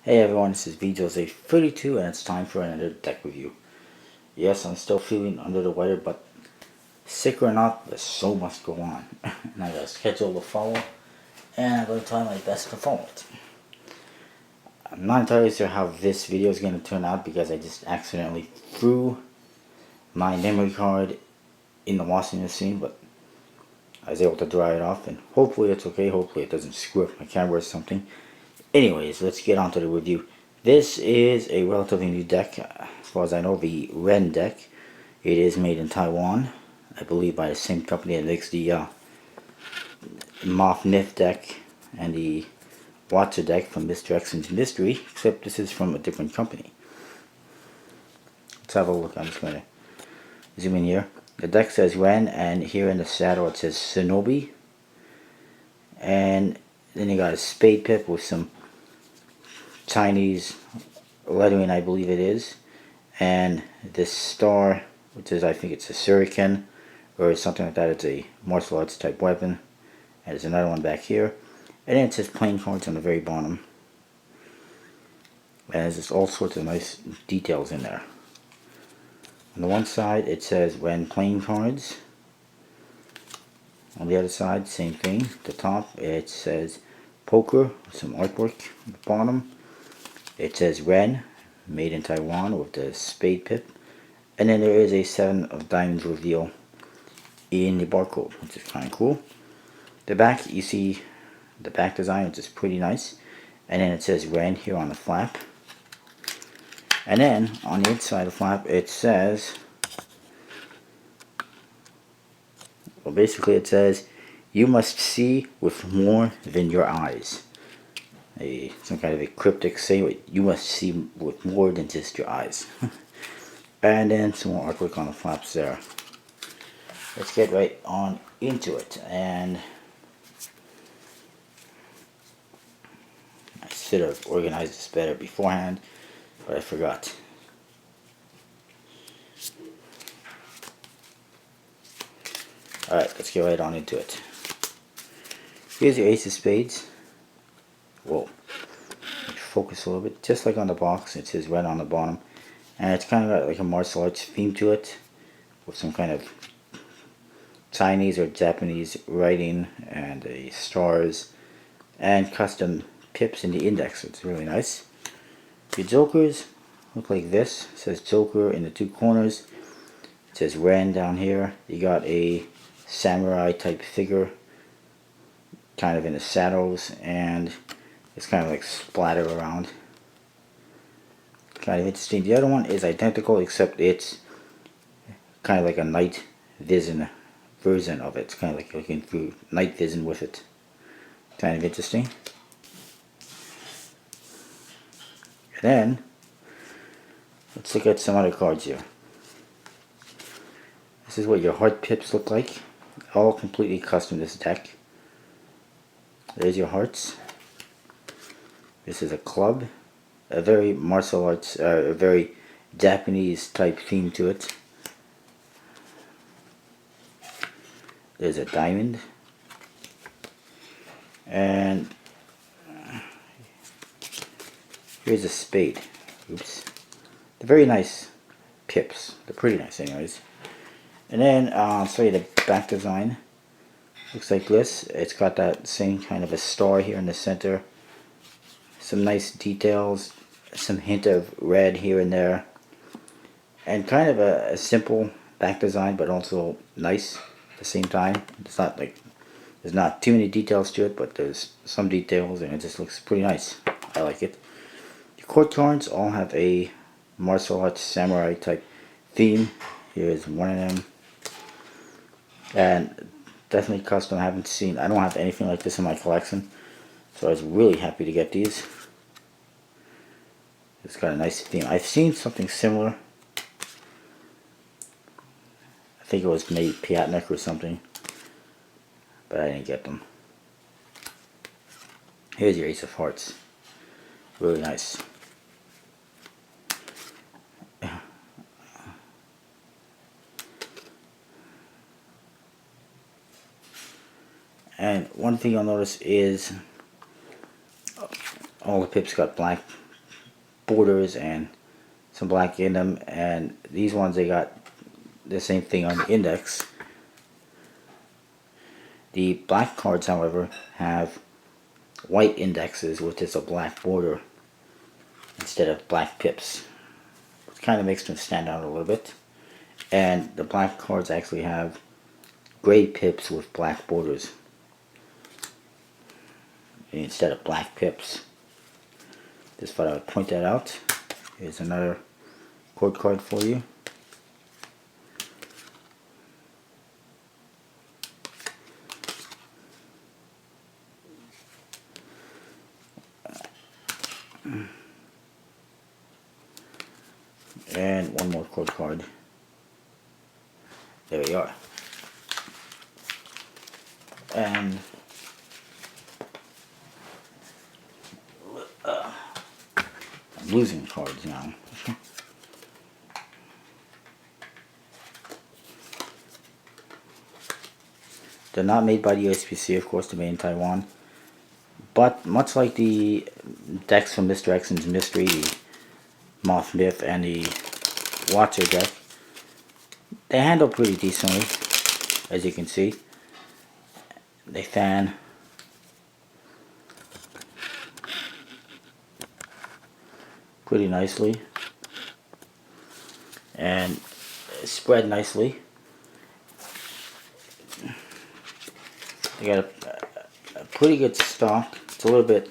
Hey everyone, this is VJose32 and it's time for another deck review. Yes, I'm still feeling under the weather, but sick or not, there's so much go on. And I got a schedule to follow, and I'm going to try my best to follow it. I'm not entirely sure how this video is going to turn out because I just accidentally threw my memory card in the washing machine, but I was able to dry it off, and hopefully it's okay. Hopefully it doesn't screw up my camera or something. Anyways, let's get on to the review. This is a relatively new deck, as far as I know, the Ren Deck. It is made in Taiwan, I believe by the same company that makes the Moth Nith deck and the Watcher deck from Mr. X into Mystery, except this is from a different company. Let's have a look. I'm just going to zoom in here. The deck says Ren, and here in the shadow it says Shinobi. And then you got a Spade Pip with some Chinese lettering, I believe it is, and this star, which is, I think it's a shuriken or something like that. It's a martial arts type weapon, and there's another one back here, and then it says playing cards on the very bottom, and there's just all sorts of nice details in there. On the one side it says when playing cards. On the other side, same thing. At the top it says poker, some artwork at the bottom. It says Ren, made in Taiwan, with the Spade Pip. And then there is a 7 of Diamonds reveal in the barcode, which is kind of cool. The back, you see the back design, which is pretty nice. And then it says Ren here on the flap. And then on the inside of the flap it says, well, basically it says, you must see with more than your eyes. Some kind of a cryptic saying, you must see with more than just your eyes. And then some more artwork on the flaps there. Let's get right on into it. And I should have organized this better beforehand, but I forgot. Alright, let's get right on into it. Here's your Ace of Spades. Whoa. Focus a little bit. Just like on the box, it says Ren on the bottom. And it's kind of got like a martial arts theme to it, with some kind of Chinese or Japanese writing and the stars and custom pips in the index. It's really nice. Your jokers look like this. It says Joker in the two corners. It says Ren down here. You got a samurai type figure kind of in the shadows, and it's kind of like splattered around. Kind of interesting. The other one is identical, except it's kind of like a night vision version of it. It's kind of like looking through night vision with it. Kind of interesting. And then let's look at some other cards here. This is what your heart pips look like. All completely custom, this deck. There's your hearts. This is a club. A very martial arts, a very Japanese type theme to it. There's a diamond. And here's a spade. Oops. They're very nice pips. They're pretty nice anyways. And then I'll show you the back design. Looks like this. It's got that same kind of a star here in the center. Some nice details, some hint of red here and there, and kind of a simple back design, but also nice at the same time. It's not like, there's not too many details to it, but there's some details, and it just looks pretty nice. I like it. The court cards all have a martial arts samurai type theme. Here's one of them, and definitely custom. I don't have anything like this in my collection, so I was really happy to get these. It's got a nice theme. I've seen something similar. I think it was made Piatnik or something, but I didn't get them. Here's your Ace of Hearts. Really nice. And one thing you'll notice is all the pips got black borders and some black in them, and these ones they got the same thing on the index. The black cards, however, have white indexes with just a black border instead of black pips. It kind of makes them stand out a little bit. And the black cards actually have gray pips with black borders instead of black pips. Just thought I would point that out. Here's another chord card for you. And one more chord card. There we are. And I'm losing cards now. They're not made by the USPC, of course, they're made in Taiwan. But much like the decks from Mr. X's Mystery, the Moth Myth, and the Watcher deck, they handle pretty decently, as you can see. They fan pretty nicely and spread nicely. They got a pretty good stock. It's a little bit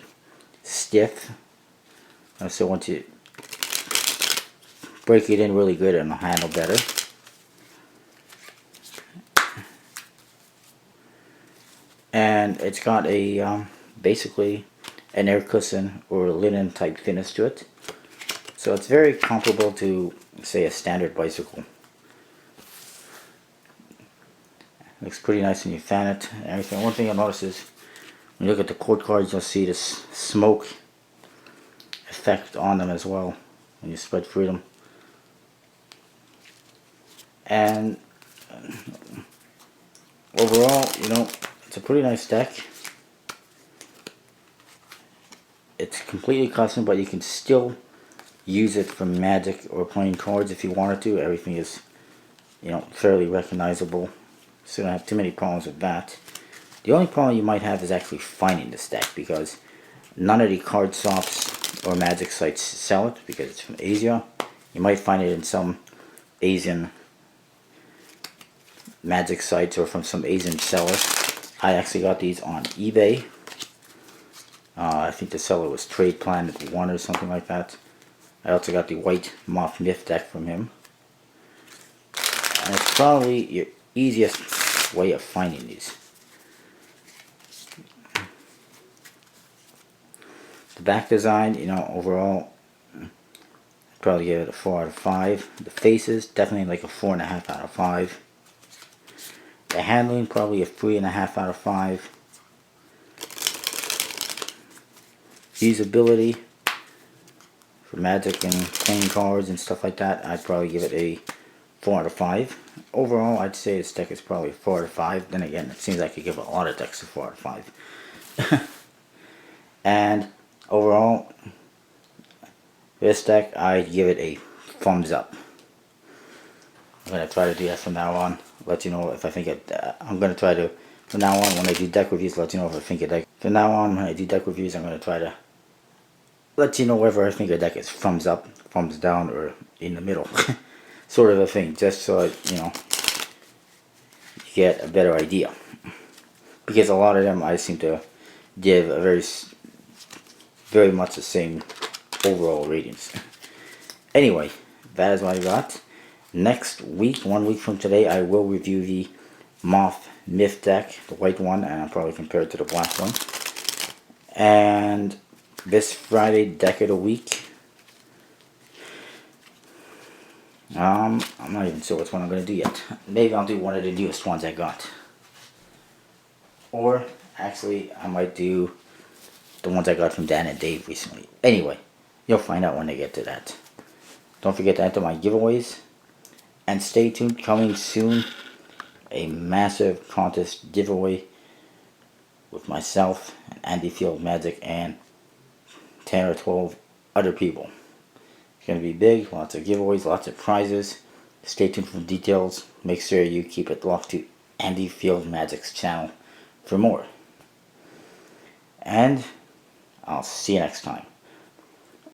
stiff, so once you break it in really good, it'll handle better. And it's got a basically an air cushion or linen type finish to it, so it's very comparable to, say, a standard bicycle. Looks pretty nice when you fan it and everything. One thing you'll notice is when you look at the chord cards, you'll see this smoke effect on them as well when you spread through them. And overall, you know, it's a pretty nice deck. It's completely custom, but you can still use it for Magic or playing cards if you wanted to. Everything is, you know, fairly recognizable, so you don't have too many problems with that. The only problem you might have is actually finding this deck, because none of the card shops or Magic sites sell it because it's from Asia. You might find it in some Asian Magic sites or from some Asian seller. I actually got these on eBay. I think the seller was Trade Planet 1 or something like that. I also got the white Moth Myth deck from him. And it's probably your easiest way of finding these. The back design, you know, overall, I'd probably give it a 4 out of 5. The faces, definitely like a 4.5 out of 5. The handling, probably a 3.5 out of 5. Usability, for Magic and playing cards and stuff like that, I'd probably give it a 4 out of 5. Overall, I'd say this deck is probably a 4 out of 5. Then again, it seems like I could give a lot of decks a 4 out of 5. And overall, this deck, I'd give it a thumbs up. I'm going to try to do that from now on. Let you know if I think it, I'm going to try to, from now on, when I do deck reviews, let you know if I think a deck. From now on, when I do deck reviews, I'm going to try to let you know whether I think a deck is thumbs up, thumbs down, or in the middle. Sort of a thing, just so, you know, you get a better idea. Because a lot of them I seem to give a very much the same overall ratings. Anyway, that is what I got. Next week, 1 week from today, I will review the Moth Myth deck, the white one, and I'll probably compare it to the black one. And this Friday, deck of the week, I'm not even sure which one I'm going to do yet. Maybe I'll do one of the newest ones I got. Or, actually, I might do the ones I got from Dan and Dave recently. Anyway, you'll find out when I get to that. Don't forget to enter my giveaways. And stay tuned, coming soon, a massive contest giveaway with myself and Andy Field Magic and 10 or 12 other people. It's going to be big, lots of giveaways, lots of prizes. Stay tuned for details. Make sure you keep it locked to Andy Field Magic's channel for more. And I'll see you next time.